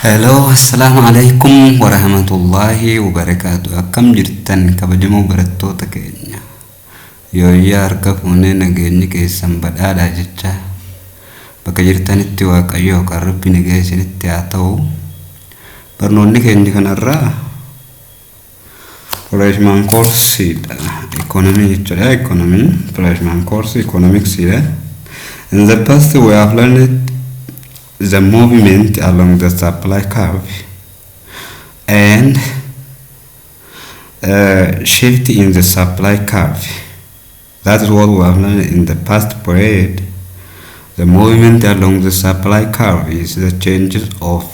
Hello, assalamualaikum warahmatullahi wabarakatuh. Akkam jirtan kabajamoo barattoota keenya. Yooyyaa harka fuunee nageenyi keessan badhaadhaa jecha bakka jirtanitti Waaqayyo kan Rabbi nagaa isinitti haa ta'u. Barnoonni keenya kanarraa freshman course economy jechuudha. Economy freshman course economics. In the past we have learned the movement along the supply curve and shift in the supply curve. That is what we have learned in the past period. The movement along the supply curve is the changes of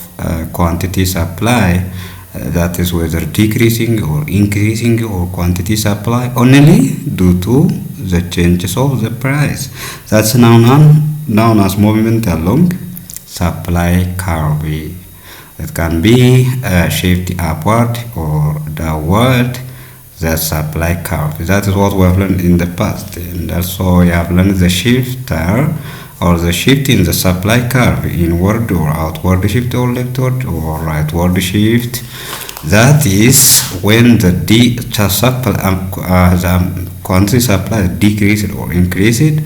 quantity supply, that is whether decreasing or increasing or quantity supply only due to the changes of the price. That's known as movement along supply curve. It can be shift upward or downward, the supply curve. That is what we have learned in the past, and also we have learned the shifter or the shift in the supply curve, inward or outward shift or leftward or rightward shift. That is when the quantity supply decreased or increased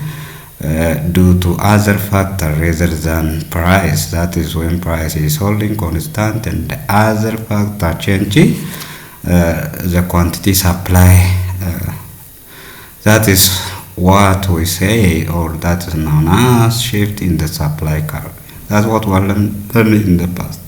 due to other factor rather than price. That is when price is holding constant and the other factor changing the quantity supply. That is what we say, or that is known as shift in the supply curve. That's what we learned in the past.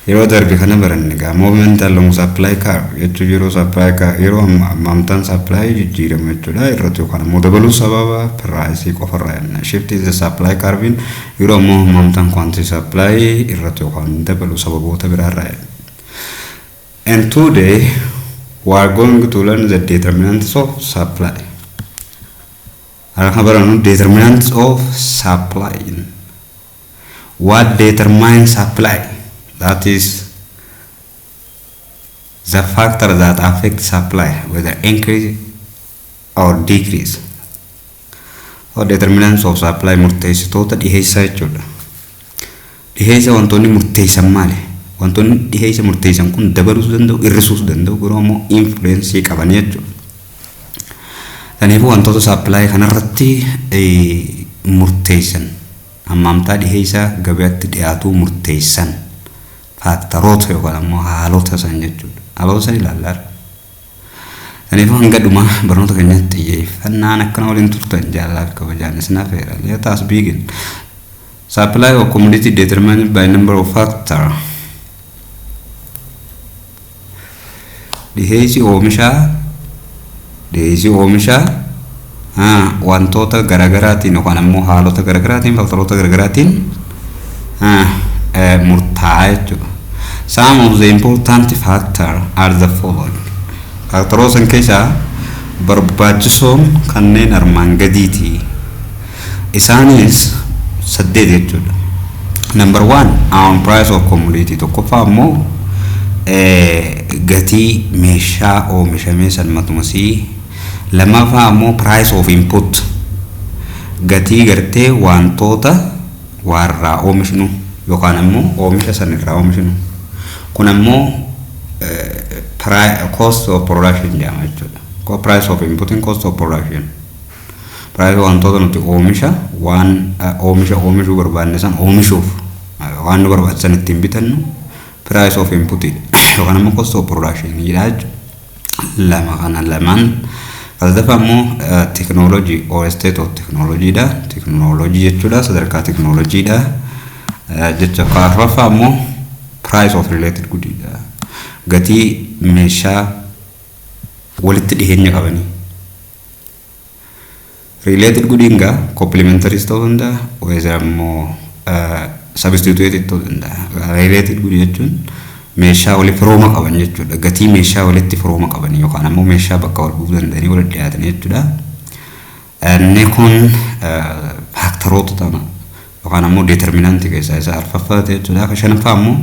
Yeroo darbe kana baranne gaa movement along supply curve jechuu yeroo supply curve yeroo amamtaan supply jijjiirama jechuudha irratti yookaan immoo dabaluu sababa price qofarraa jenna. Shift in the supply curve yeroo immoo amamtaan quantity supply irratti yookaan dabaluu sababoota biraarraa jenna. And today we are going to learn the determinants of supply. Determinants of supply. What determines supply? That is the factor that affects supply, whether increase or decrease. Or determinants of supply murteessitoota dhiheessaa jechuudha. Dhiheessa wantoonni murteessan maali? Wantoonni dhiheessa murteessan kun dabaluu danda'u, hir'isuu danda'u, garuu immoo influence qabanii jechuudha. Kanaafuu wantoota supply kanarratti murteessan hammamtaa dhiheessa gabaatti dhiyaatu murteessan factoroota yookaan immoo haalota san jechuudha. Haalota san ilaallaa. Kanaafuu hanga dhuma barnoota keenyatti xiyyeeffannaan akkana waliin turtan jaalala fi kabajaan isin affeera. Let us begin. Supply of commodity determined by number of factors. Dhiheessi oomishaa wantoota garagaraatiin yookaan immoo haalota garagaraatiin faktoroota garagaraatiin murtaa'a jechuudha. Some of the important factors are the following. Faktoroota keessaa barbaachisoon kanneen armaan gadiiti. Isaanis 8 jechuudha. Number 1, our price of commodity. Tokkoffaa immoo gatii meeshaa oomishamee san matumasii. Lammaffaa immoo price of input. Gatii gartee wantoota warraa oomishnu yookaan immoo oomisha san irraa oomishnu. Kun immoo cost of production jedhama jechuudha. Price of input and cost of production. Price wantoota nuti oomishuu barbaanne san oomishuuf waan nu barbaachisan ittiin bitannu price of input yookaan immoo cost of production jedha jechuudha. Lamaan Falsafa immoo technology or state of technology da. Technology jechuudha sadarkaa technology da. Jecha afraffaa immoo price of related good da. Gatii meeshaa walitti dhiheenya qabanii. Related good inga complementary ta'uu danda'a whether immoo substituted ta'uu danda'a. Related good jechuun meeshaa walitti firooma qaban jechuudha. Gatii meeshaa walitti firooma qabanii yookaan immoo meeshaa bakka wal buufuu danda'anii walitti dhiyaatan jechuudha. Inni kun faktoroota ta'an yookaan immoo determinantii keessaa isa arfaffaate jechuudha. Shanaffaa immoo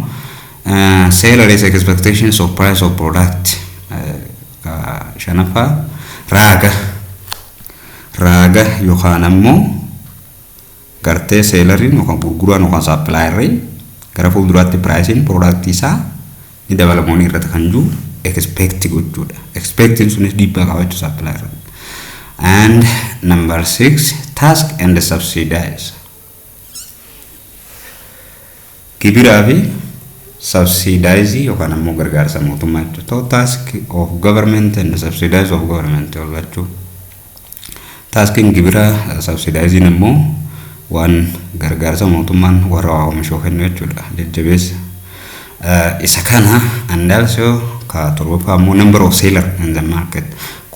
sellers expectations of price of product. Shanaffaa raaga yookaan immoo gartee selleriin yookaan gurguraan yookaan supplierin gara fuulduraatti pricing product isaa ni dabalamoo ni irratti kan jiru expect gochuudha. Expecting sunis dhiibbaa qabaachuu supply irratti. And number 6, task and subsidies. Gibiraa fi subsidies yookaan ammoo gargaarsa mootummaa jechuudha. Task of government and subsidies of government jechuudha. Tasking gibiraa, subsidies ammoo waan gargaarsa mootummaan warra oomisha kennu jechuudha. Jajjabeessa. Isa kana and also ka torbaffaa ammoo number of seller in the market.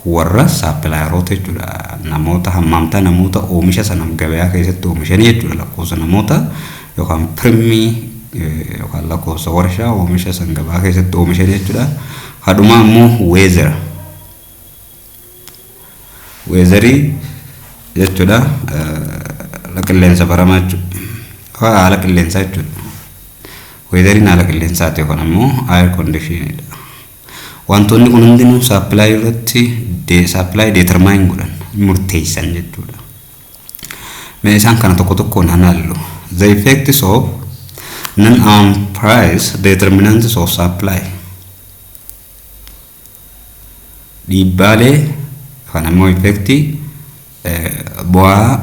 Warra supplierota jechuudha. Namoota hammamtaa namoota oomisha sana gabayaa keessatti oomishanii jechuudha. Lakkoofsa namoota yookaan primii yookaan lakkoofsa warshaa oomisha sana gabayaa keessatti oomishanii jechuudha. Hadhuma ammoo weather. Weatherii jechuudha. Qilleensa baramaa jechuudha. Haala qilleensaa jechuudha. Weatheriin haala qilleensaati yookaan ammoo air conditioning. Wantoonni kun hundinuu supply irratti supply determine godhan murteessan jechuudha. Mee isaan kana tokko tokkoon hanaallu. The effects of non-owned price determinants of supply. Dhiibbaalee kan ammoo effecti bu'aa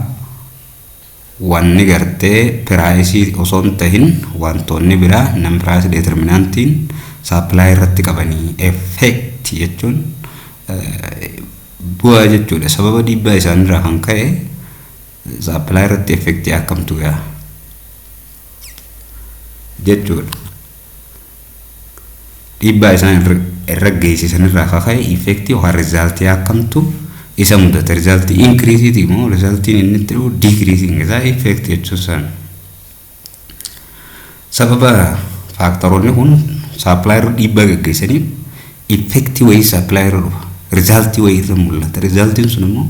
wanni gartee price osoo hin tahin wantoonni biraa non price determinantiin supply irratti qabanii effect jechuun bu'aa jechuudha. Sababa dhiibbaa isaanirraa kan ka'e supply irratti effect akkamtu gaa jechuudha. Dhiibbaa isaan irra geessisanirraa kan ka'e effect yookaan result akkamtu isa mudata. Result increase ti moo result inni ta'u decreasing isaa effect jechuun sababa faaktaroonni kun supply irra dhiibbaa gaggeessaniif effect way supply irra dhufa. Result way irra mul'ata. Resultiin sun immoo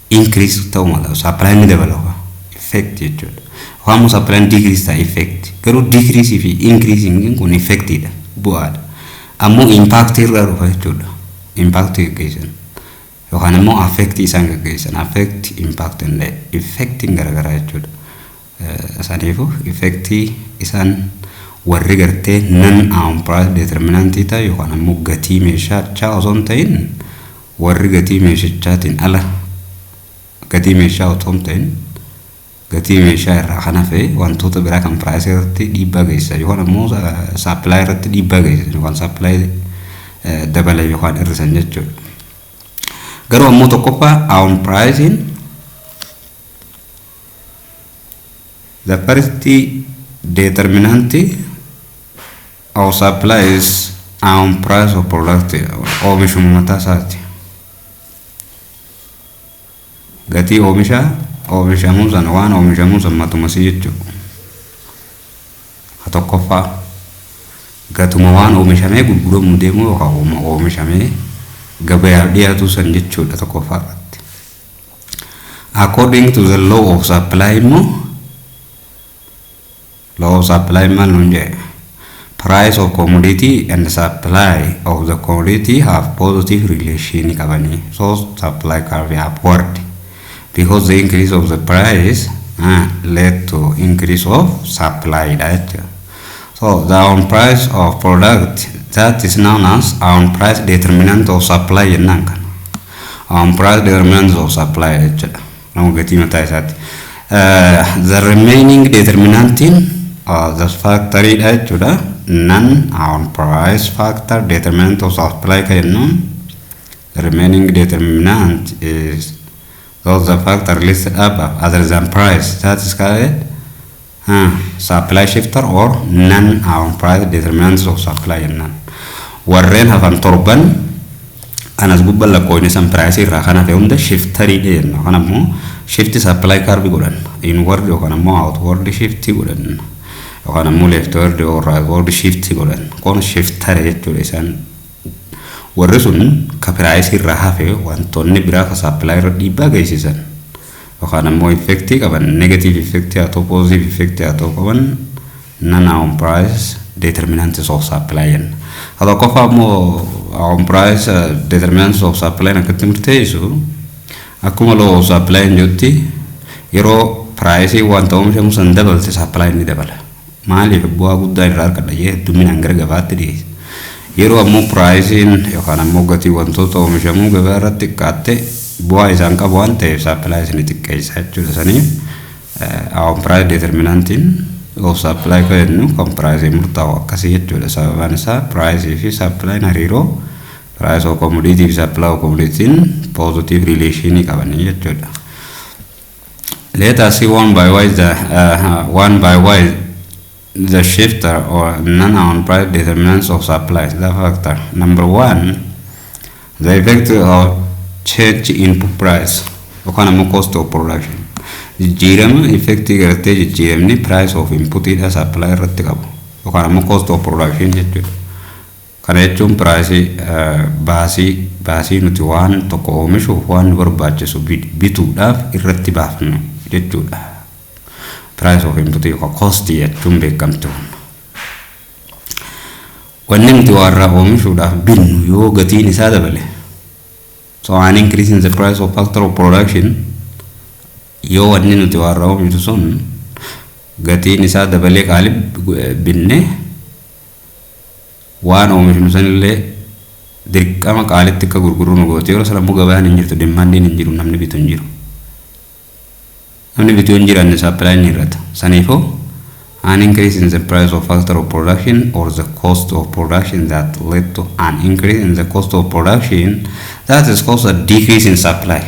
increase ta'uu mala. Supply ni dabala effect jechuudha. Waan supply decrease ta'e effect. Garuu decrease fi increasing kun effectidha. Bu'aadha. Ammoo impact irra dhufa jechuudha. Impact gaggeessan. Yookaan ammoo affect isaan gaggeessan. Affect, impact and effecting garagaraa jechuudha. Saniifuu effect isaan warri gartee non-owned price determinant ta'e yookaan ammoo gatii meeshaa osoo hin ta'in warri gatii meeshaatiin ala gatii meeshaa osoo hin ta'in gatii meeshaa irraa kan hafe wantoota biraa kan price irratti dhiibbaa geessisan yookaan ammoo supply irratti dhiibbaa geessisan yookaan supply dabala yookaan hir'isan jechuudha. Garuu ammoo tokkoffaa own pricing the first determinant of supply is own price of product oomishummaa isaati. Gatii oomishamuu sana waan oomishamuu sana matumasii jechuudha. Tokkoffaa gatuma waan oomishamee gurguramu deemu yookaan oomishamee gabayaa dhiyaatu san jechuudha tokkoffaa irratti. According to the law of supply immoo law of supply maal nuun jedhe price of commodity and supply of the commodity have positive relation qabani. So supply curve upward because the increase of the price led to increase of supply. So the own price of product that is known as own price determinant of supply yenankan. Own price determinant of supply the remaining determinant in the factory non-own price factor determinant of supply the remaining determinant is the factor listed above other than price that is called supply shifter or non-own price determinants of supply warreen hafan torban anas gubbal lakkoofni san price irraa kana ta'e hunda shifterii jenna. Kana ammoo shift supply curve godhan inward yookaan ammoo outward shift godhan yookaan ammoo leftward or rightward shift godhan kun shifter jechuudha. Isaan warri sun ka price irraa hafe wantoonni biraa ka supply irra dhiibbaa geessisan yookaan ammoo effect qaban negative effect haa ta'u positive effect haa ta'u qaban non-own price determinants of supply haa qofa ammoo own price determinants of supply akkatti murteessu akkuma law of supply jetti yeroo price wanta oomishamu san dabalte supply ni dabala maaliif bu'aa guddaa irraa argadha jee hedduminaan gara gabaatti dhiyeessa. Yeroo ammoo piraayisiin yookaan ammoo gatii wantoota oomishamuu gabaa irratti xiqqaatte bu'aa isaan qabu waan ta'eef supply isin xiqqeessa jechuudha. Saniif our price determinantiin of supply kennu kan price murtaa'u akkasii jechuudha. Sababaan isaa price fi supply hariiroo price of commodity fi supply of commodity positive relation qabanii jechuudha. Let us see one by one the shifter or non-owned price determinants of supply. The factor number one, the effect of change input price. Yookaan cost of production. Jijjiirama effecti gartee jijjiiramni price of input dha supply irratti qabu. Yookaan cost of production jechuudha. Kana jechuun price baasii nuti waan tokko oomishuuf waan barbaachisu bituudhaaf irratti baafnu jechuudha. Price of input yookaan cost jechuun beekamtu. Wanni nuti warra oomishuudhaaf binnu yoo gatiin isaa dabale. So an increase in the price of factor of production yoo wanni nuti warra oomishu sun gatiin isaa dabalee qaalib binne waan oomishnu sanillee dirqama qaalitti akka gurgurru nu goote yeroo sana gabaan hin jirtu demandiin hin jiru namni bitu hin jiru. Namni bitu hin jiran supply ni irrata. Saniifoo an increase in the price of factor of production or the cost of production that led to an increase in the cost of production that is caused a decrease in supply.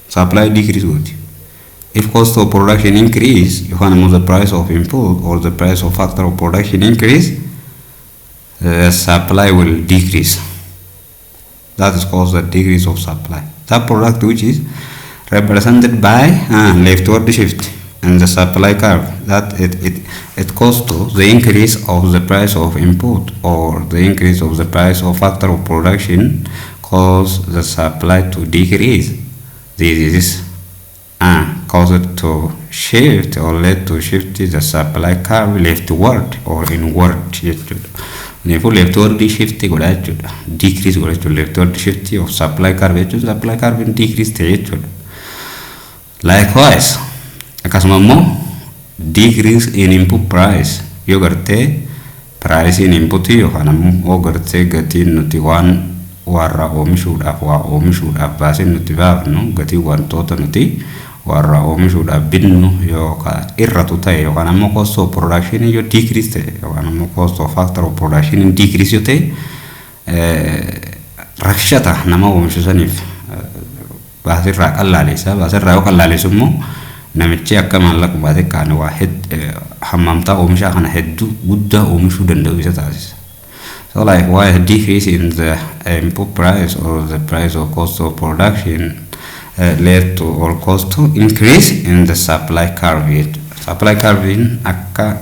Supply decrease good. If cost of production increase, you find the price of input or the price of factor of production increase, the supply will decrease. That is caused a decrease of supply. That product which is represented by leftward shift in the supply curve, that it causes to the increase of the price of input or the increase of the price of factor of production cause the supply to decrease. This is caused to shift or led to shift the supply curve leftward or inward. Therefore, leftward shift decrease leftward shift of supply curve. Supply curve decrease. Likewise, decrease in input price. Yoo gartee price in input yookaan ammoo gartee gatiin nuti waan warra oomishuudhaaf baasin nuti baafnu gatii wantoota nuti warra oomishuudhaaf binnu yookaan irratu ta'e yookaan ammoo cost of production yoo decrease ta'e yookaan ammoo cost of factor of production decrease yoo ta'e rakshata nama oomishu saniif baasirraa yoo qallaalessa immoo namichi akka maallaqa baatee kaan waa hammamtaa oomishaa kana hedduu guddaa oomishuu danda'u isa taasisa. So likewise, a decrease in the input price or the price of cost of production led to or cost to increase in the supply curve. Supply curve akka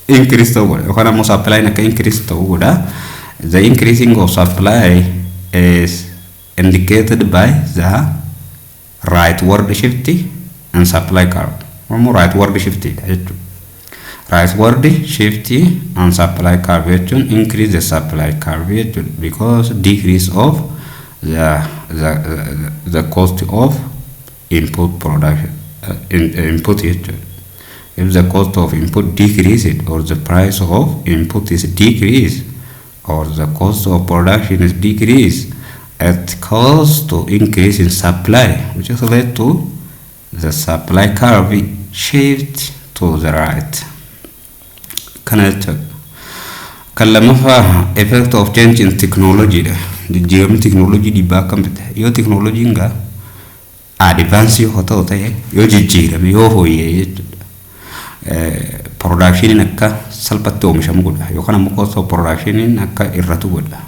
increase ta'u yookaan ammoo supply akka increase ta'u the increasing of supply is indicated by the rightward shift and supply curve. Or rightward shift. Rightward shift and supply curve increase the supply curve because decrease of the cost of input production input. If the cost of input decreases or the price of input is decreased or the cost of production is decreased, it causes to increase in supply, which has led to the supply curve shift to the right. Kalamafa effect of change in technology. The GM technology di bakam bete. Yo technology nga advance yo hoto taye yo jijjira yo hoye production akka salphatto oomishamu godha yo kana cost of production akka irratu godha.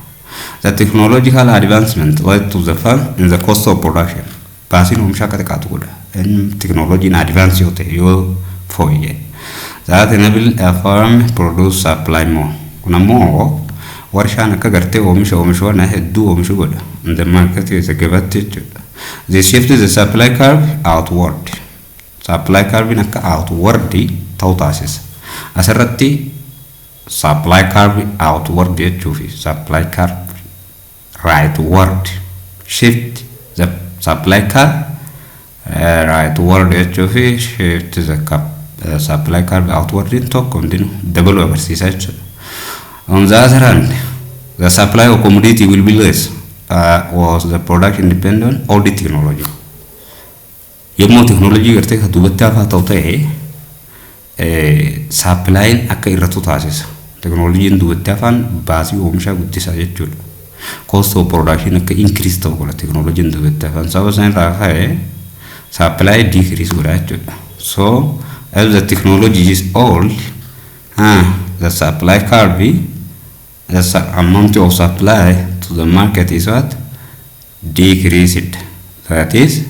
The technological advancement led to the fall in the cost of production. Basin oomisha akka taqatu godha. Technology na advance yo taye yo foye. That enable a firm produce supply more. Kuna more warshaan akka gartee oomisha na hedduu oomishu godha. The market is a gabatte. This shift the supply curve outward. Supply curve akka outward ta'u taasisa. Asirratti supply curve outward jechuufi supply curve rightward shift the supply curve rightward jechuufi shift the supply curve outward in talk continue double agarsiisa jechuudha. On the other hand, the supply of commodity will be less. Was the product independent or the technology? Yommuu technology gartee ka duubatti hafaa ta'u ta'e supplying akka irrattu taasisa. Technology'n duubatti hafaan baasii oomishaa guddisaa jechuudha. Cost of production akka increase ta'u godha technology'n duubatti hafaan. Sababa isaan irraa ka'e supply decrease godha jechuudha. So as the technology is old, the supply curve, the amount of supply to the market is what? Decreased. That is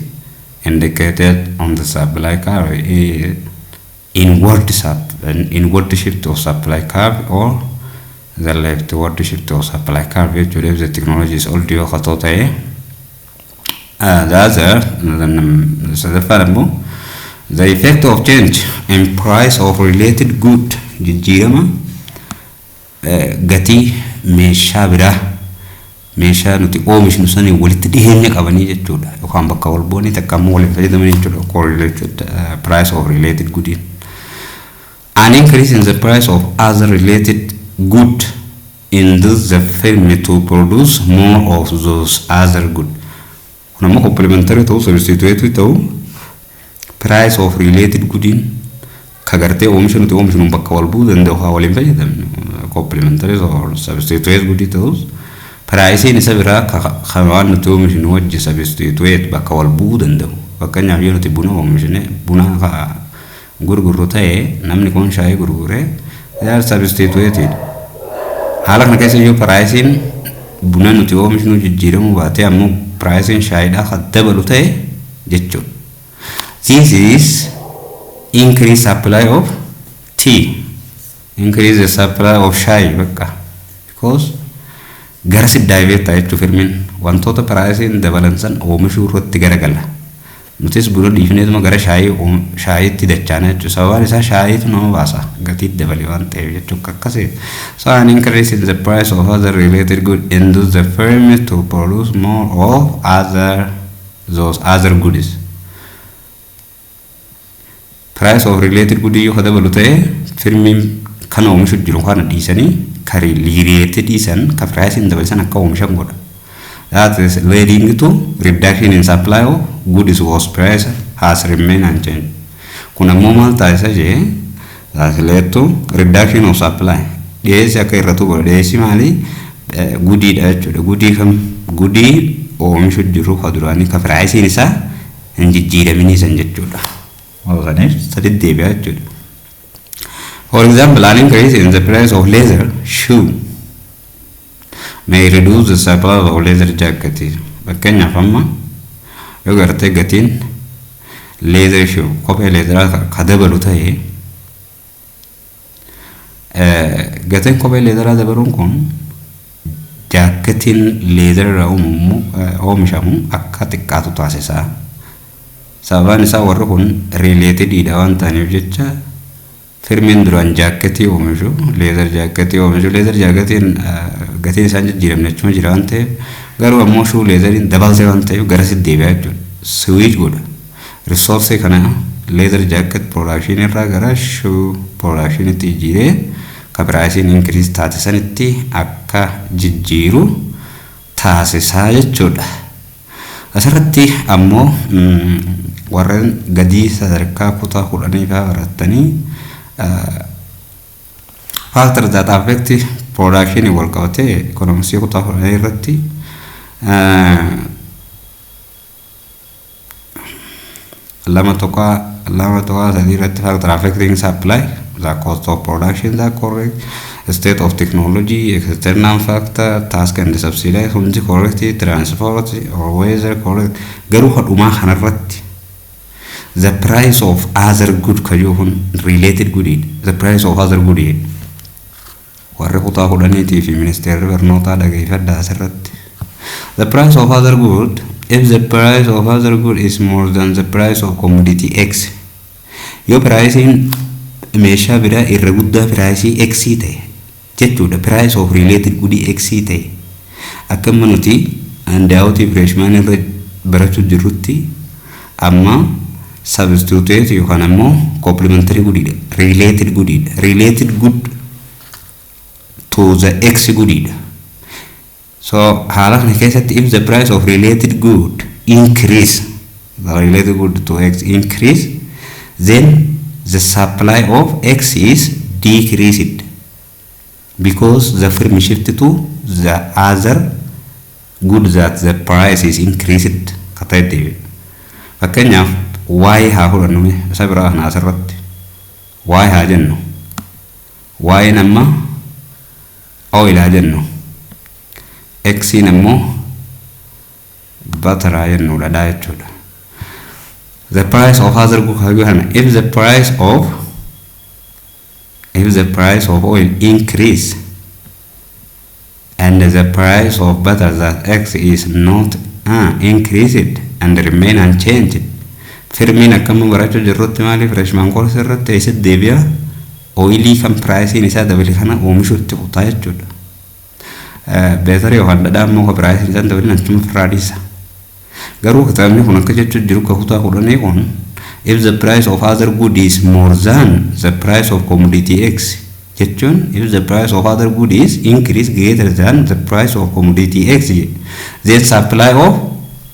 indicated on the supply curve inward shift of supply curve or the leftward shift of supply curve. Actually, the technology is already the other, the effect of change in price of related good jijjiirama gatii meeshaa biraa meeshaa nuti oomishnu sanii walitti dhiheenya qabanii jechuudha yookaan bakka wal bu'anii takkaammoo waliin fayyadamanii jechuudha correlated price of related good. An increase in the price of other related good induces the firm to produce more of those other good. Kunammoo complementary ta'uu substitute ta'uu price of related good kagartee oomisha nuti oomishnu bakka wal bu'uu danda'u haa waliin fayyadamnu complementary or substitute good ta'us price isa biraa kan waan nuti oomishnu wajji substitute bakka wal bu'uu danda'u. Fakkeenyaaf yoo nuti buna oomishne buna gurgurru ta'e namni kun shaayii gurgure yaa substitute haala kana keessa yoo price buna nuti oomishnu jijjiiramu baatee ammoo price shaayiidhaa kan dabalu ta'e jechuudha. This is increase supply of tea, increase the supply of shai because garasi divert to firmin one total price in the balance and omishu rotti garagala. Notice buru definite magara shai ti the channel to savar is a shai to no vasa, gatit the value to kakase. So an increase in the price of other related good induces the firm to produce more of those other goodies. Price of related good you had a value firming canom should you want a decent carry related decent price in the Wilson account. That is leading to reduction in supply of goods was price has remained unchanged. Kuna moment I say that led to reduction of supply. Yes, I can ratu decimally goodie actually goodie or should you look at price in isa and Jiraminis and Jetuda. For example, an increase in the price of leather shoe may reduce the supply of leather jacket. But Kenya Fama, you got to get in leather shoe, copy leather Kadabalutai. Getting copy leather at the Baruncon, jacketing leather Omishamu, Akatikatu Tasisa. Savanisa warrukun related idawaan ta'aniif jecha firmin duraan jaaketii oomishu leather jaaketiin gatiin isaan jijjiiramne jechuun jira waan ta'eef garuu ammoo shuu leatheriin dabaltee waan ta'eef gara deebi'aa jechuudha. Switch godha resource kana leather jacket production irraa gara shuu production itti jijjiiree ka price increase taasisanitti akka jijjiiru taasisaa jechuudha. Asirratti ammoo warreen gadii sadarkaa kutaa kudhanii fa'aa baratanii factors that affect production wal qabate economics kutaa kudhanii irratti lama tokko sadii irratti factor affecting supply, the cost of production, the correct state of technology, external factor, task and subsidy, hundi correct, transport or weather correct. Garu haduma hanarratti. The price of other good kajuhun related good, the price of other good. Warre kutaa kudhaniitii fi ministeerri barnootaa dhageeffadha asirratti. The price of other good, if the price of other good is more than the price of commodity X, your pricing meeshaa biraa irra guddaa price X ta'e jechuudha. Price of related good X ta'e akkuma nuti handaa'uutii freshman irra barachuu jirrutti amma substitute yookaan ammoo complementary goodidha, related goodidha, related good to the x goodidha. So haala kana keessatti if the price of related good increase, the related good to x increase, then the supply of x is decreased because the firm shift to the other good that the price is increased. Katayde fakkeenyaaf y haa fudhannu isa biraa kana asirratti y haa jennu, y namma oil haa jennu, x nammoo butter haa jennu dha jechuudha. The price of other good, if the price of oil increase and the price of butter that x is not increased and remain unchanged, firmiin akkama barachuu jirrutti maaliif freshman course irratti eessatti deebi'a oilii kan pricein isaa dabale kana oomishuutti kutaa jechuudha. Beetari yookaan dhadhaa immoo ka pricein isaa dabale achuma firraadhiisa. Garuu kitaabni kun akka jechuu jiru ka kutaa kudhanii kun if the price of other good is more than the price of commodity x jechuun if the price of other good is increase greater than the price of commodity x, then supply of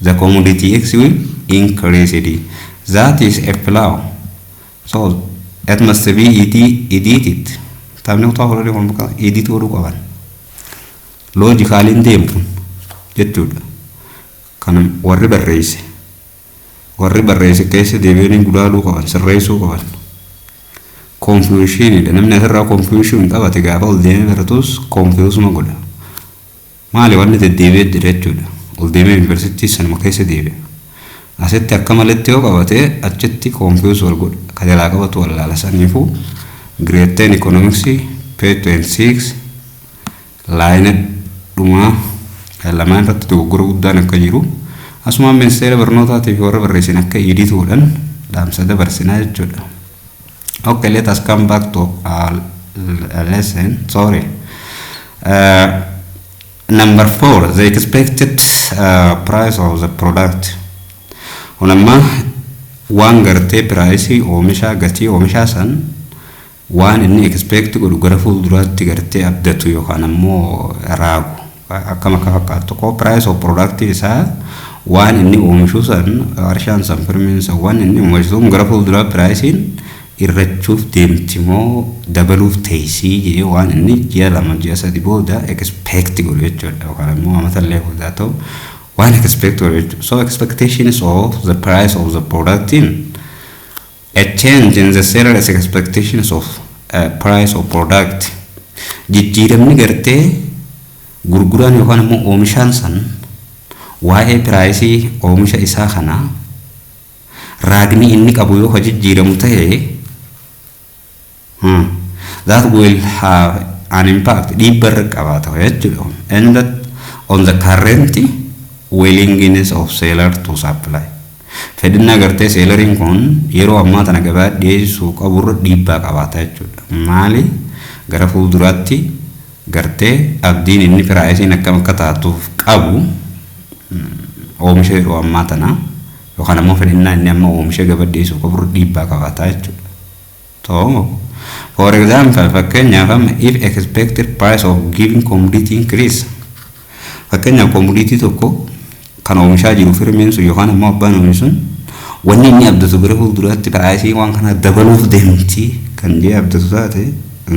the commodity x will increase. That is a flaw. So it must be edited. Tamni kutaa kudhanii kun bakka edit godhuu qaban. Logical deemu jechuudha. Kan warri barreesse keessa deebi'anii gulaaluu qaban, sirreessuu qaban. Confusion, namni asirraa confusion qabate gaafa ol deemee baratus confusuma godha. Maali wanni deddeebi'ee jira jechuudha. Ol deemee university sanuma keessa deebi'a. Asitti akka malatti yoo qabate achitti confuse wal godha. Ka jalaa qabatu wallaala saniifuu grade 10 economics page 26 line dhumaa lamaan irratti dogoggora guddaan akka jiru asumaan ministeera barnootaatiif warra barreessin akka edituudhaan dhaamsa dabarsinaa jechuudha. Okay, let us come back to our lesson. Sorry. Number 4, the expected price of the product. Unamma waan gartee price oomisha gatii oomisha san waan inni expect godhu gara fuulduraatti gartee abdatu yookaan ammoo raagu akkama fakkaatu ko price of product isaa waan inni oomishu san warshaan san firmiinsa waan inni oomishu gara fuulduraa pricein irrachuuf deemtimoo dabaluuf teessii jedhee waan inni ji'a lama ji'a sadi booda expect godhu jechuudha yookaan ammoo amatallee booda ta'u waan expect godhu jechuudha. So expectations of the price of the product in a change in the seller's expectations of price of product jijjiiramni gartee gurguraan yookaan ammoo oomishaan san waa'ee price oomisha isaa kana raagni inni qabu yoo jijjiiramu ta'e that will have an impact deeper qabaata jechuudha and that on the current willingness of seller to supply. Fedhina gartee selleriin kun yeroo ammaa tana gabaa dhiyeessuu qaburra dhiibbaa qabaata jechuudha. Maali gara fuulduraatti gartee abdiin inni pricein akkam akka taatuuf qabu oomisha yeroo ammaa tana yookaan ammoo fedhina inni amma oomisha gabaa dhiyeessuu qaburra dhiibbaa qabaata jechuudha. So for example, fakkeenyaaf if expected price of giving commodity increase, fakkeenyaaf commodity tokko kan oomishaa jiru firmiin sun yookaan ammoo abbaan oomishun wanni inni abdatu gara fuulduraatti price waan kana dabaluuf deemti kan jee abdatu taate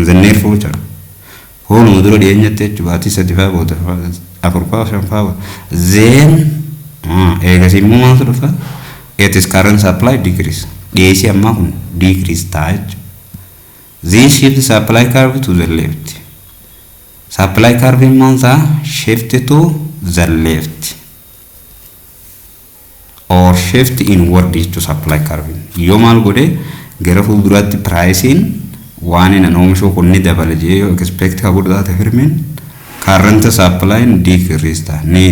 the near future hooluma dura dhiyeenyatti jechuudha sadifaa booda afurfaa shanfaa then eegasii immoo maaltu dhufa it is current supply decrease dhiyeessii ammaa kun decrease ta'a jechuudha. This shift supply curve to the left. Supply curve means shift to the left or shift inward to supply curve. Yomal gode gara fuulduraatti pricing waan inni oomishu kunni dabale jee expect ka godha ta firmin current supply decrease ta ni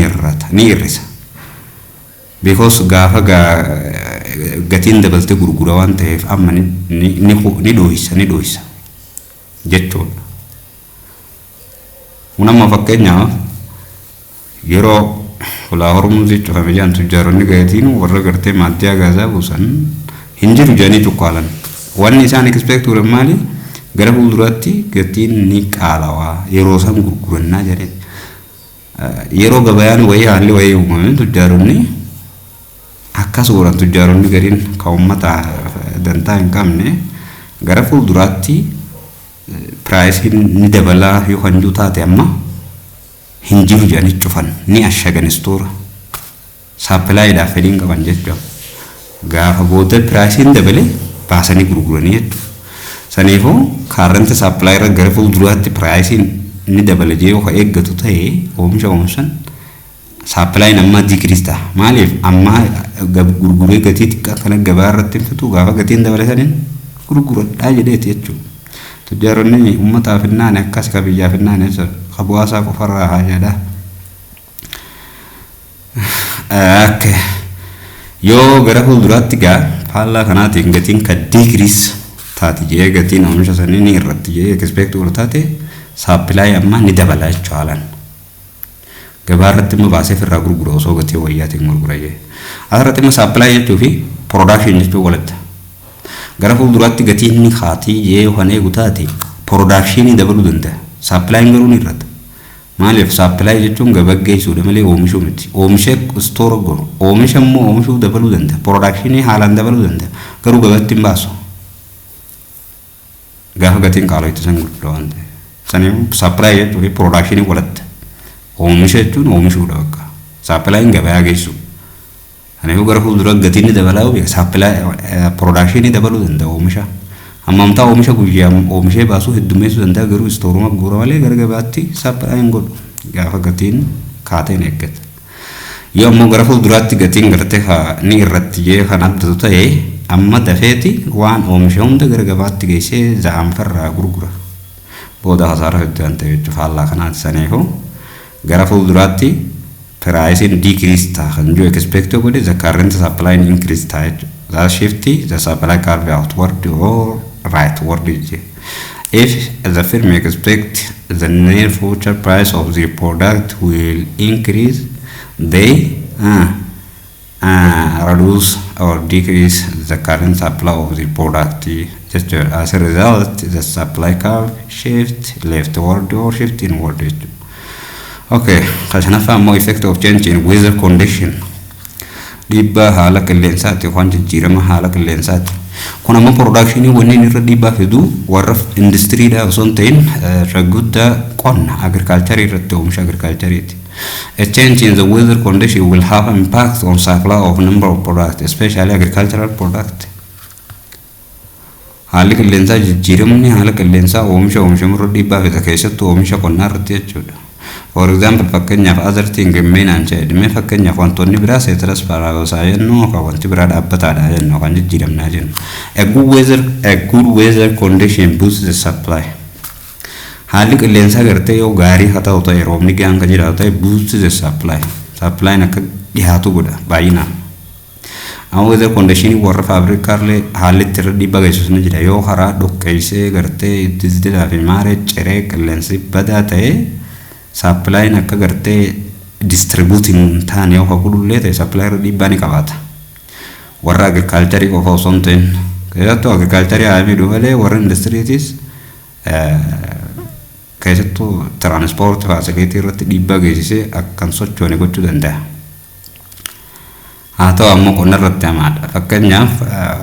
irrisa because gaafa gatiin dabalte gurgura waan ta'eef amma ni doohisa jechuudha. Unamma fakkeenyaaf yeroo ulaa hormuuzi cufame jaan tujjaaroonni gatiin warra gartee maaddiyaa gaazaa buusan hinjiru jedhanii tuqqaalan. Wanni isaan expect godhan maali? Gara fuulduraatti gatiin ni qaalawaa yeroo isaan gurgurannaa jedhee. Yeroo gabayaan wayii haalli wayii uumame tujjaaronni akkas godhan tujjaaronni gariin kan uummata dantaa hin qabne gara fuulduraatti piraayisiin ni dabalaa yoo kan jiru taate amma hinjiru jedhanii cufan ni ashagan istoora. Saapilaayiidhaaf fedhiin qaban jechuudha. Gaafa booda piraayisiin dabalee baasanii gurguranii jechuudha. Saniifuu kaarranta saapilaayi irra gara fuulduraatti piraayisiin ni dabala jee yoo eeggatu ta'ee oomishan saapilaayiin amma diikiriis ta'a. Maaliif amma gurguree gatii xiqqaa kana gabaa irratti hin fitu gaafa gatiin dabalataniin gurguradhaa jedheeti jechuudha. Tujjaaronni uummataaf hinnaane akkas ka biyyaaf hinnaane qabuwaasaa qofarraa haa jedhaa. Yoo gara fuulduraatti gaa faallaa kanaatiin gatiin ka diikiriis taati jee gatiin oomisha sanii ni irratti jee expect godhu taate saapilaayi amma ni dabala jechuudha haalaan. Gabaa irratti immoo baasee firraa gurgura osoo gatii wayyaatiin gurgura jee. Asirratti immoo saapilaayi jechuu fi production jechuu walitti. Gara fuulduraatti gatiin ni kaatii jee waan eegu taate production dabaluu danda'a. Saapilaayiin garuu ni irratti. Maaliif saapilaayi jechuun gabaa geessuudha malee oomishuu miti. Oomisha istoora godhu. Oomisha immoo oomishuu dabaluu danda'a. Production haalaan dabaluu danda'a. Garuu gabaatti hin baasu. Gaafa gatiin qaala'u itti san gurgura waan ta'eef. Saniif saapilaayi jechuu fi production walitti. Oomisha jechuun oomishuudha bakka. Saapilaayiin gabaa geessu. Saniif gara fuuldura gatiin dabalaa beeka. Saapilaayi production dabaluu danda'a oomisha. Ammamtaa oomisha guyyaa oomishee baasuu heddummeessuu danda'a garuu istooruma gurgura malee gara gabaatti saapilaayiin godhu. Gaafa gatiin kaateen eeggata. Yoo ammoo gara fuulduraatti gatiin gartee ni irratti jee kan abdatu ta'ee amma dafeeti waan oomisha hunda gara gabaatti geessee za'anfarraa gurgura. Booda hasaara hedduu waan ta'eef jechuudha faallaa kanaati saniifuu gara fuulduraatti piraayisiin diikiriis ta'a kan jiru expect godhe the current supply increase ta'a jechuudha. That shift the supply curve outward or rightward. If the firm expect the near future price of the product will increase, they reduce or decrease the current supply of the product. Just as a result, the supply curve shift leftward or shift inward. Okay, kasanafa more effect of change in weather condition. Dibba haala qilleensaati waan jijjiirama haala qilleensaati. Kun ammoo production wanneen irra dhiibbaa fidu warra industiriidha osoo hin ta'in raguddaa qonna agriculture irratti oomisha agricultureeti. A change in the weather condition will have an impact on supply of number of products, especially agricultural products. Haalli qilleensaa jijjiiramni haala qilleensaa oomishamu dhiibbaa fida keessattuu oomisha qonnaa irratti jechuudha. For example, fakkeenyaaf other thing remain jedhame fakkeenyaaf wantoonni biraa seetras paraagosaa jennu kan wanti biraa dhaabbataadha jennu kan jijjiiramnaa jennu. A good weather condition boosts the supply. Haalli qilleensaa gartee yoo gaarii haa ta'u ta'e roobni gahaan kan jiraatu ta'e boosts the supply. Supply'n akka dhiyaatu godha baay'inaan. Amma weather condition warra faabrikaalee haalli itti irra dhiibbaa geessisu ni jira yoo karaa dhoqqeessee gartee itti zidilaa fi maaree ciree qilleensi badaa ta'e supply'n akka gartee distributing taane yoo haguullee ta'e supply irra dhiibbaa ni qabaata. Warra agriculture qofa osoo hin ta'in keessattuu agriculture haa miidhu malee warra industiriitis keessattuu transport facility irratti dhiibbaa geessisee akkan sochoone gochuu danda'a. Haa ta'u ammoo qonna irratti hamaadha. Fakkeenyaaf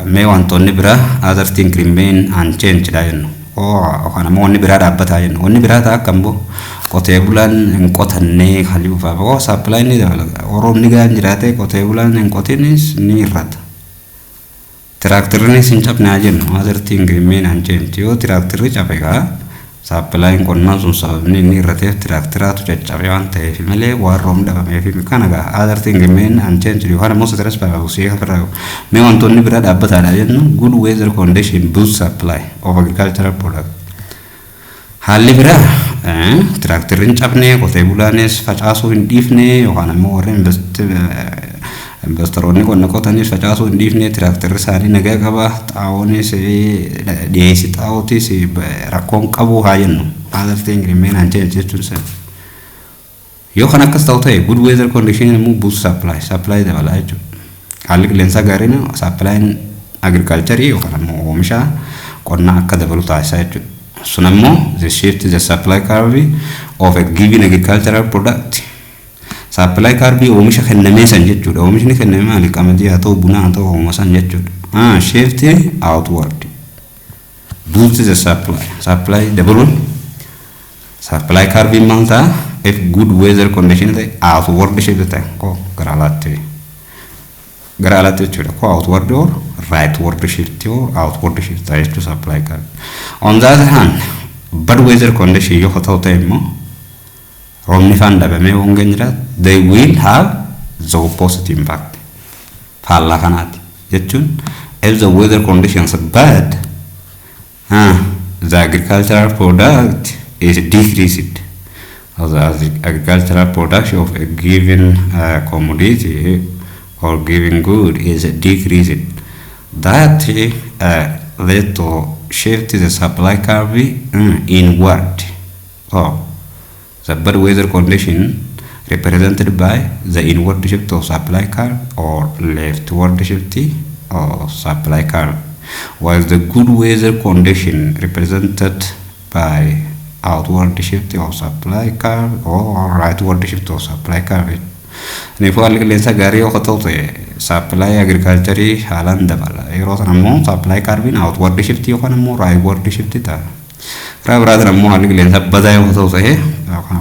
mee wantoonni biraa other thing remain unchanged jennu. Kan ammoo wanni biraa dhaabbataa jennu. Wanni biraa ta'a akkam boo qotee bulaan hin qotannee haliuufaa supply ni dabala. Roobni gahaan jiraate qotee bulaan hin qotinis ni irrata. Tiraaktirrinis hin cabnaa jennu. Other thing remain unchanged. Yoo tiraaktirri cabe gaa supply'n qonnaa sun sababni inni irrateef tiraaktiratu caccabe waan ta'eef malee waan roobni dhabameef kana gaa other thing remain unchanged yookaan ammoo stress baabusee ofirraa mee wantoonni biraa dhaabbataadha jennu good weather condition boost supply of agricultural product. Haalli biraa tiraaktirri hin cabne qotee bulaanis facaasuu hin dhiifne yookaan ammoo warra investoroonni qonna qotanis facaasuu hin dhiifne tiraaktirri isaanii nagaa qaba xaa'oonis dhiyeessi xaa'ootis rakkoon qabu haa jennu other thing remain unchanged jechuun sana. Yoo kan akkas ta'u ta'e good weather condition immoo boost supply dabalaa jechuudha. Haalli qilleensaa gaariin supply'n agriculture yookaan ammoo oomisha qonnaa akka dabalu taasisaa jechuudha. Sun ammoo the shift the supply curve of a given agricultural product. Supply curve oomisha kennamee san jechuudha. Oomishni kennamee maali? Qamadii haa ta'u, buna haa ta'u, hooma san jechuudha. Shift outward. Boost the supply dabaluun supply curve maal ta'a? If good weather condition ta'e outward shift ta'e koo gara alaatti jechuudha. Koo outward or rightward shift or outward shift ta'e jechuudha supply curve. On the other hand, bad weather condition yoo ta'u ta'e immoo roobni faan dhabamee hongeen jiraatu they will have the opposite impact. Faallaa kanaati jechuun if the weather conditions are bad, the agricultural product is decreased. Or the agricultural production of a given commodity or given good is decreased. That led to shift the supply curve inward. So the bad weather condition represented by the inward shift of supply curve or leftward shift of supply curve, while the good weather condition represented by outward shift of supply curve or rightward shift of supply curve. Nifo alqilleensa gaarii yoo ta'u supply agriculture haalaan dabala. Yeroo sana immoo supply curve outward shift yookaan immoo rightward shift ta'a. Karaa biraatiin immoo alqilleensa badaa yoo ta'u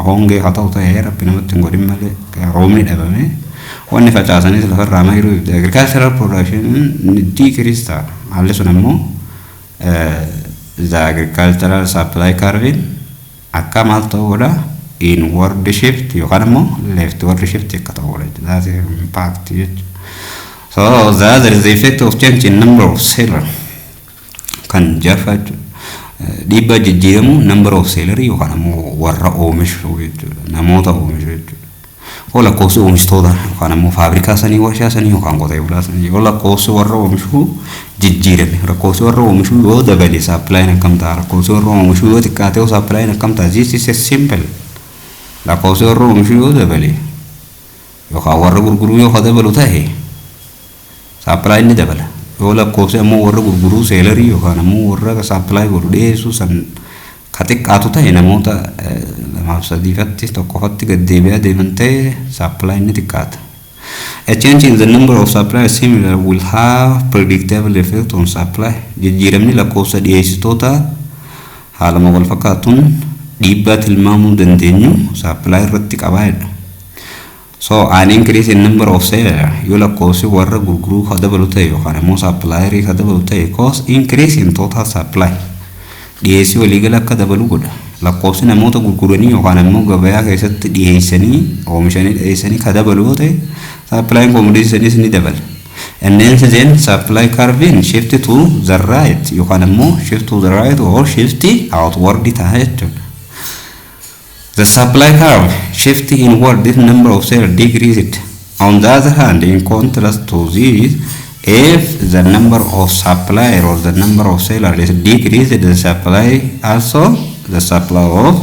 hongee haa ta'u rabbi namatti hin godhin malee roobni dhabame wanni facaasanis lafarraa mahiru agricultural production decrease ta'a. Haalli sun immoo the agricultural supply curve akka maal ta'uudha? Inward shift yookaan immoo leftward shift akka ta'uudha. That's the impact jechuudha. So that is the effect of change in number of seller kan jafa dhiibbaa jijjiiramu number of seller yookaan immoo warra oomishu jechuudha. Namoota oomishu jechuudha. Yoo lakkoofsi oomishtoota yookaan immoo faabrikaa sanii, warshaa sanii yookaan qotee bulaa sanii yoo lakkoofsi warra oomishu jijjiirame, lakkoofsi warra oomishu yoo dabale supply akkam ta'a? Lakkoofsi warra oomishu yoo xiqqaate supply akkam ta'a? This is a simple. Lakkoofsi warra oomishu yoo dabale yookaan warra gurguruu yoo dabalu ta'e supply ni dabala. Yoo lakkoofsi ammoo warra gurguruu seelerii yookaan ammoo warra supply godhu dhiyeessu san ka xiqqaatu ta'e namoota lamaaf sadiifatti tokkoffatti gad deebi'aa deeman ta'e supply ni xiqqaata. A change in the number of supply similar will have predictable effect on supply. Jijjiiramni lakkoofsa dhiyeessitoota haaluma wal fakkaatuun dhiibbaa tilmaamuu dandeenyu supply irratti qabaadha. So an increase in number of seller yoo lakkoofsi warra gurguruu ka dabalu ta'e yookaan immoo supplierii ka dabalu ta'e cause increase in total supply. Dhiyeessii waliigala akka dabalu godha. Lakkoofsi namoota gurguranii yookaan immoo gabayaa keessatti dhiyeessanii oomishanii dhiyeessanii ka dabalu yoo ta'e supply commodity sanis ni dabala. And then supply curve shift to the right yookaan immoo shift to the right or shift outward ta'a jechuudha. The supply curve shift inward, this number of cells decreased. On the other hand, in contrast to this, if the number of supplier or the number of sellers is decreased, the supply of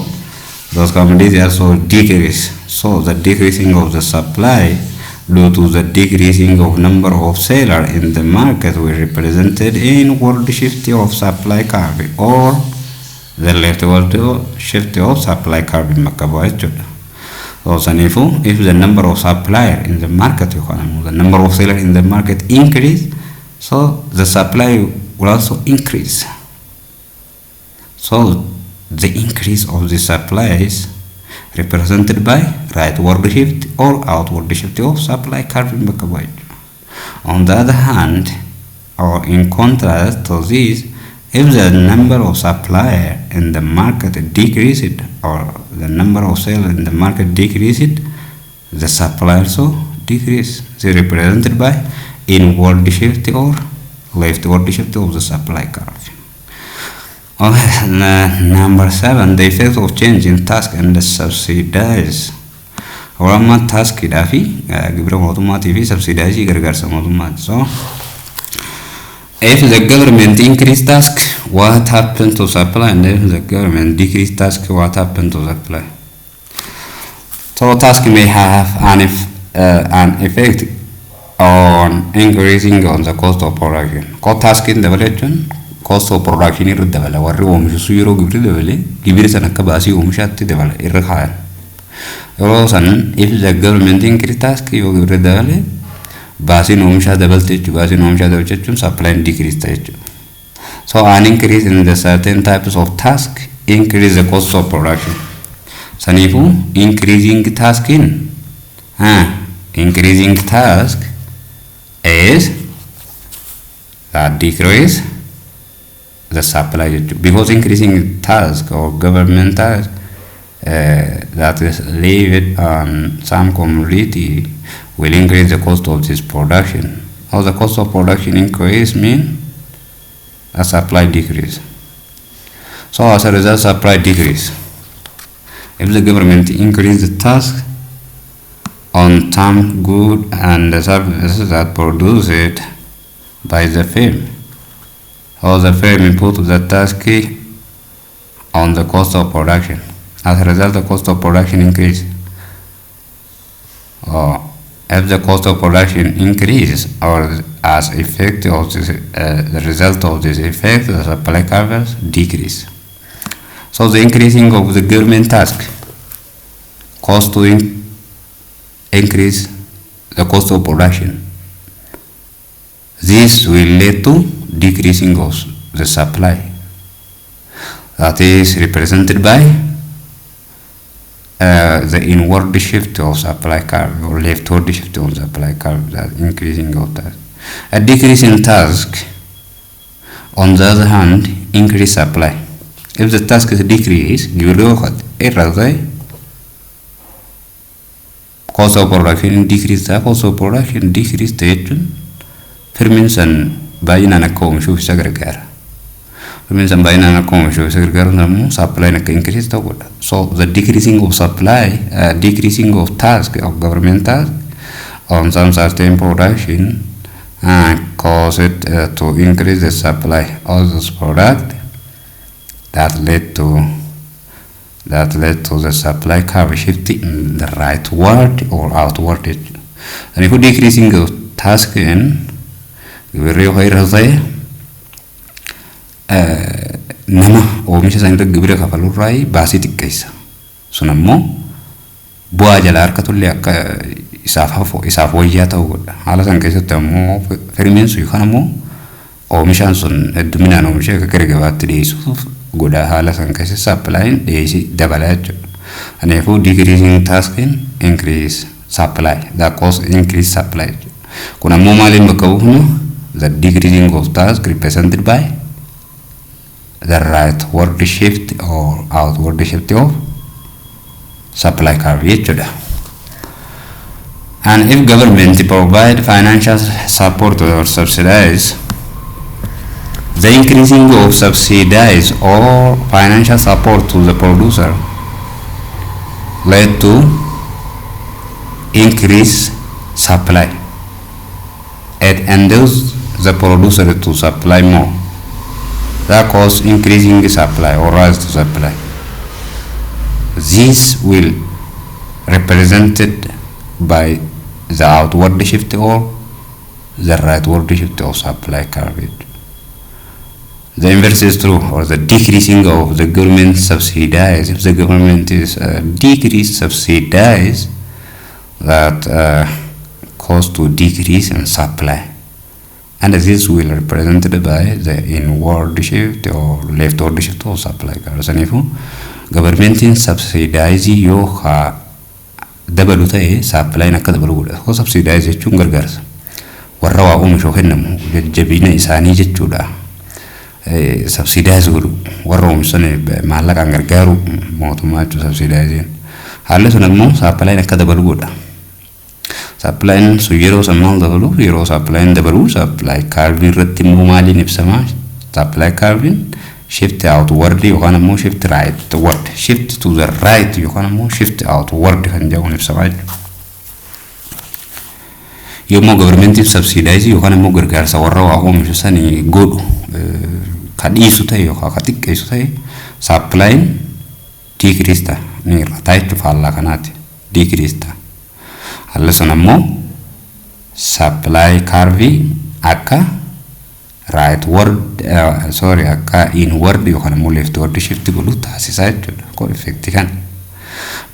those commodities also decrease. So the decreasing of the supply due to the decreasing of number of sellers in the market will represented inward shift of supply curve or the leftward shift of supply curve makabwa jechuudha. So sanifu if the number of supplier in the market the number of seller in the market increase, so the supply will also increase. So the increase of the supply is represented by rightward shift or outward shift of supply curve makabwa. On the other hand, or in contrast to this, if the number of supplier in the market decreased or the number of sellers in the market decreased, the supply also decrease. It is represented by inward shift or leftward shift of the supply curve. Number 7, the effect of change in task and the subsidies. Orama task idafi gibra mootummaati fi subsidies gargaarsa mootummaati. So if the government increase task, what happened to supply? And if the government decrease task, what happened to supply? So task may have an effect on increasing on the cost of production. Cost task in development, cost of production irra dabala. Warri oomishu yeroo gibira dabale, gibira sana akka baasii oomishaatti dabala irra kaayan. Yeroo san if the government increase task yoo gibira dabale, baasiin oomishaa dabalte jechuudha. Baasiin oomishaa dabalte jechuun supply and decrease jechuudha. So an increase in the certain types of task increase the cost of production. Sanifu increasing task is that decrease the supply, because increasing task or government task that is levied on some commodity will increase the cost of this production. How the cost of production increase mean a supply decrease. So as a result, supply decrease. If the government increase the task on some good and the services that produce it by the firm, or the firm input the task on the cost of production. As a result, the cost of production increase. Or if the cost of production increases, or as effect of this, the result of this effect, the supply curves decrease. So the increasing of the government task cost to increase the cost of production. This will lead to decreasing of the supply. That is represented by the inward shift of supply curve or leftward shift of supply curve, that increasing of task. A decrease in task, on the other hand, increase supply. If the task is decreased, cost of production decrease, the cost of production decrease jechuun firminsan baay'inaan akka oomishuuf isa gargaara. Firminsan baay'inaan akka oomishuuf isa gargaaru namuu supply akka increase ta'udha. So the decreasing of supply, decreasing of task of government task on some certain production cause it to increase the supply of this product that led to the supply curve shifting in the rightward or outward. And if decreasing of task in nama oomisha isaanii irra gibira kafaluu irraa baasii xiqqeessa. Sun ammoo bu'aa jalaa harkatullee akka isaaf wayyaa ta'uu godha. Haala san keessatti ammoo firmiin sun yookaan ammoo oomishaan sun hedduminaan oomisha akka gara gabaatti dhiyeessuuf godha. Haala san keessatti supplying dhiyeessii dabala jechuudha. Kanaafuu decreasing task increase supply, that cause increase supply. Kun ammoo maaliin bakka buufnu the decreasing of task represented by the rightward shift or outward shift of supply curve jechuudha. And if government provide financial support or subsidize, the increasing of subsidies or financial support to the producer led to increase supply. It enables the producer to supply more. That causes increasing supply or rise to supply. This will represented by the outward shift or the rightward shift of supply curve. The inverse is true, or the decreasing of the government subsidies. If the government is decrease subsidies, that cause to decrease in supply, and this will represented by the inward shift or leftward shift of supply curve. And if government in subsidize yoha dabalu ta'e supply akka dabalu godha. Ko subsidize jechuun gargaarsa warra waa oomishu kennamu jajjabina isaanii jechuudha. Subsidize godhu warra oomishan maallaqaan gargaaru mootummaa jechuun subsidize. Haalli sun ammoo supply akka dabalu godha. Supply sun yeroo sammaan dabalu, yeroo supply dabalu, supply curve irratti immoo maaliin ibsama? Supply curve shift outward yookaan ammoo shift rightward, shift to the right yookaan ammoo shift outward kan jedhamu ibsama. Yommuu government subsidize yookaan ammoo gargaarsa warra waa oomishu sanii godhu kadhiisu ta'e yookaan xiqqeessu ta'e supply decrease ta'a ni irra taa'etu faallaa kanaati decrease ta'a. Haalli sun ammoo supply curve akka right word akka inward yookaan immoo left word shift godhu taasisaa jechuudha. Koo effect kan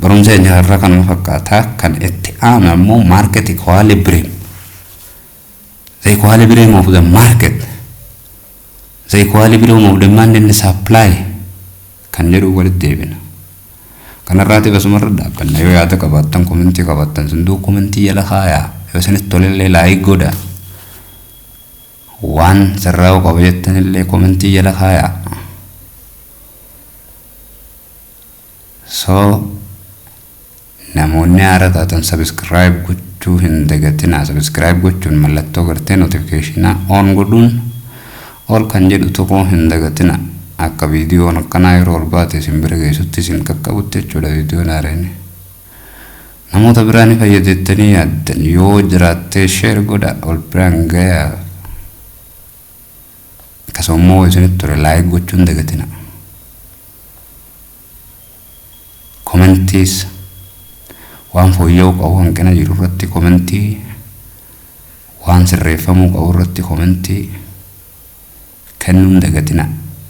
barumsa nyaarra kan fakkaata kan itti aanu ammoo market equilibrium. The equilibrium of the market, the equilibrium of demand and supply kan jedhu walitti deebina. Kanarraati basumarra dhaabbanna yoo yaada qabaattan komentii qabaattan sunduu komentii jala kaayaa yoo isinitti tolellee laayik godha waan sirraa qaba jettanillee komentii jala kaayaa. So namoonni haara taatan subscribe gochuu hin dagatinaa. Subscribe gochuun mallattoo gartee notification on godhuun ol kan jedhu tokko hin dagatinaa. Akka viidiyoon akkanaa yeroo ol baate isin bira geessutti isin qaqqabutti jechuudha viidiyoon haaraan. Namoota biraan fayyadettanii yaaddan yoo jiraattee share godha ol biraan gayaa. Akkasumas isinitti ture like gochuun dagatinaa. Commenties waan fooyya'uu qabu hanqina jiru irratti commentii, waan sirreeffamuu qabu irratti commentii kennuun dagatinaa.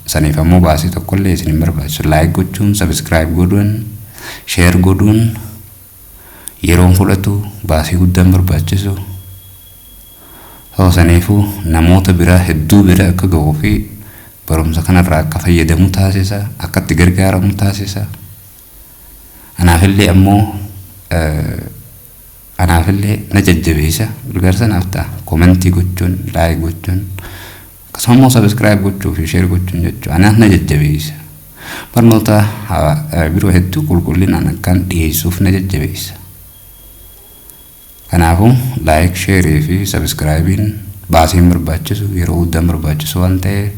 Saniif ammoo baasii tokkollee isin hin barbaachisu. Like gochuun, subscribe godhuun, share godhuun yeroon fudhatu baasii guddaan barbaachisu. Saniifuu namoota biraa hedduu bira akka ga'uu fi barumsa kanarraa akka fayyadamu taasisa, akka itti gargaaramu taasisa. Anaafillee na jajjabeessa gargaarsa naaf ta'a. Commentii gochuun, like gochuun akkasumas subscribe gochuu fi share gochuun jechuudha. Anaaf na jajjabeessa. Barnoota biroo hedduu qulqullinaan akkaan dhiyeessuuf na jajjabeessa. Kanaafuu like, share fi subscribe'n baasiin barbaachisu yeroo guddaan barbaachisu waan ta'eef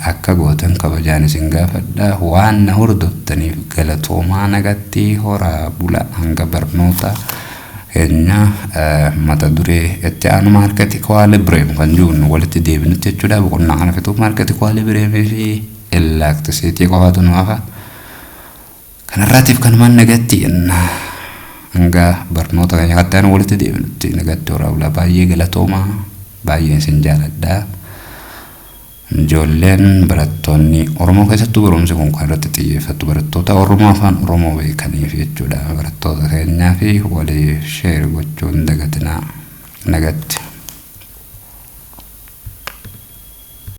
akka gootan kabajaan isin gaafadha. Waan na hordoftaniif galatoomaa nagatti horaa bula. Hanga barnoota keenya mata duree itti aanu market equilibrium kan jiru walitti deebinutti jechuudha. Boqonnaa kana fixuuf market equilibrium fi elasticity qofaatu nu hafa. Kanarraatiif kanumaan nagatti hanga barnoota keenya itti aanu walitti deebinutti nagatti horaa bula. Baay'ee galatoomaa, baay'ee isin jaaladha. Ijoolleen barattoonni Oromoo keessattuu barumsi kun kan irratti xiyyeeffatu barattoota Oromoo afaan Oromoo beekaniif jechuudha. Barattoota keenyaa fi walii share gochuun dagatinaa nagatti.